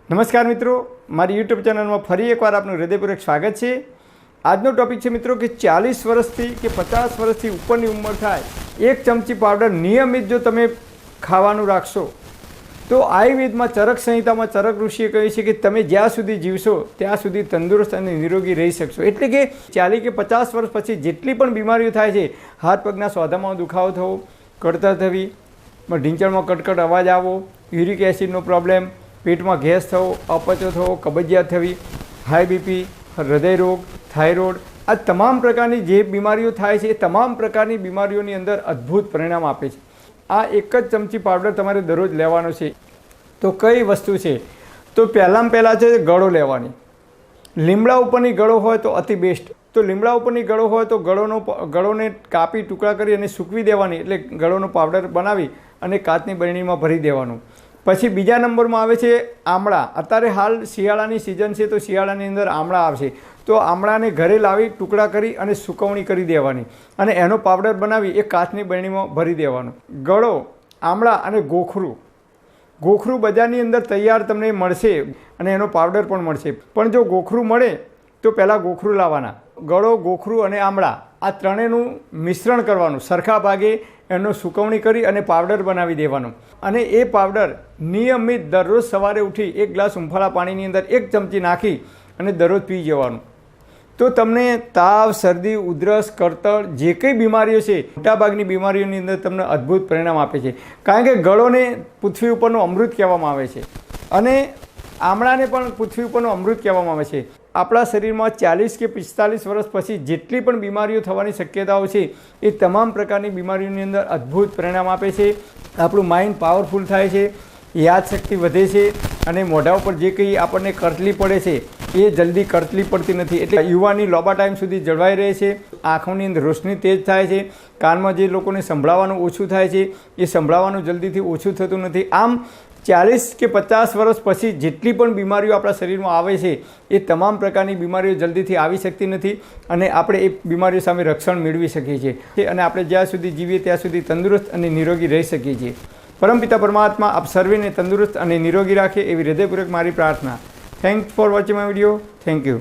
નમસ્કાર મિત્રો, મારી યુટ્યુબ ચેનલમાં ફરી એકવાર આપનું હૃદયપૂર્વક સ્વાગત છે। આજનો ટોપિક છે મિત્રો કે 40 વર્ષથી કે 50 વર્ષથી ઉપરની ઉંમર થાય એક ચમચી પાવડર નિયમિત જો તમે ખાવાનું રાખશો તો આયુર્વેદમાં ચરક સંહિતામાં ચરક ઋષિએ કહ્યું છે કે તમે જ્યાં સુધી જીવશો ત્યાં સુધી તંદુરસ્ત અને નિરોગી રહી શકશો। એટલે કે 40 કે 50 વર્ષ પછી જેટલી પણ બીમારીઓ થાય છે, હાથ પગના સોધામાં દુખાવો થવો, કડતર થવી, ઢીંચણમાં કટકટ અવાજ આવવો, યુરિક એસિડનો પ્રોબ્લેમ, પેટમાં ગેસ થવો, અપચો થવો, કબજિયાત થવી, હાઈ બીપી, હૃદયરોગ, થાઇરોઇડ, આ તમામ પ્રકારની જે બીમારીઓ થાય છે એ તમામ પ્રકારની બીમારીઓની અંદર અદ્ભુત પરિણામ આપે છે। આ એક જ ચમચી પાવડર તમારે દરરોજ લેવાનો છે। તો કઈ વસ્તુ છે? તો પહેલાં છે ગળો લેવાની। લીમડા ઉપરની ગળો હોય તો અતિ બેસ્ટ। તો લીમડા ઉપરની ગળો હોય તો ગળોને કાપી ટુકડા કરી અને સૂકવી દેવાની, એટલે ગળોનો પાવડર બનાવી અને કાચની બરણીમાં ભરી દેવાનું। પછી બીજા નંબરમાં આવે છે આમળા। અત્યારે હાલ શિયાળાની સિઝન છે તો શિયાળાની અંદર આમળા આવશે, તો આમળાને ઘરે લાવી ટુકડા કરી અને સૂકવણી કરી દેવાની અને એનો પાવડર બનાવી એ કાચની બરણીમાં ભરી દેવાનો। ગળો, આમળા અને ગોખરું બજારની અંદર તૈયાર તમને મળશે અને એનો પાવડર પણ મળશે। પણ જો ગોખરું મળે તો પહેલાં ગોખરું લાવવાના। ગળો, ગોખરું અને આમળા આ ત્રણેયનું મિશ્રણ કરવાનું, સરખા ભાગે એનો સૂકવણી કરી અને પાવડર બનાવી દેવાનો અને એ પાવડર નિયમિત દરરોજ સવારે ઉઠી એક ગ્લાસ હુંફાળા પાણીની અંદર 1 ચમચી નાખી અને દરરોજ પી જવાનું। તો તમને તાવ, શરદી, ઉધરસ, કળતર જે કંઈ બીમારીઓ છે, મોટાભાગની બીમારીઓની અંદર તમને અદ્ભુત પરિણામ આપે છે। કારણ કે ગળોને પૃથ્વી ઉપરનું અમૃત કહેવામાં આવે છે અને આમળાને પણ પૃથ્વી ઉપરનું અમૃત કહેવામાં આવે છે। આપણા શરીરમાં 40 કે 45 વર્ષ પછી જેટલી પણ બીમારીઓ થવાની શક્યતાઓ છે એ તમામ પ્રકારની બીમારીઓની અંદર અદ્ભુત પરિણામ આપે છે। આપણું માઇન્ડ પાવરફુલ થાય છે, યાદશક્તિ વધે છે અને મોઢા ઉપર જે કંઈ આપણને કરતલી પડે છે એ જલ્દી કરતલી પડતી નથી, એટલે યુવાની લાંબા ટાઈમ સુધી જળવાઈ રહે છે। આંખોની અંદર રોશની તેજ થાય છે, કાનમાં જે લોકોને સંભળાવવાનું ઓછું થાય છે એ સંભળાવવાનું જલ્દીથી ઓછું થતું નથી। આમ 40 કે 50 વર્ષ પછી જેટલી પણ બીમારીઓ આપણા શરીરમાં આવે છે એ તમામ પ્રકારની બીમારીઓ જલ્દીથી આવી શકતી નથી અને આપણે એ બીમારીઓ સામે રક્ષણ મેળવી શકીએ છીએ અને આપણે જ્યાં સુધી જીવીએ ત્યાં સુધી તંદુરસ્ત અને નિરોગી રહી શકીએ છીએ। પરમપિતા પરમાત્મા આપ સર્વેને તંદુરસ્ત અને નિરોગી રાખે એવી હૃદયપૂર્વક મારી પ્રાર્થના। Thanks for watching my video. Thank you.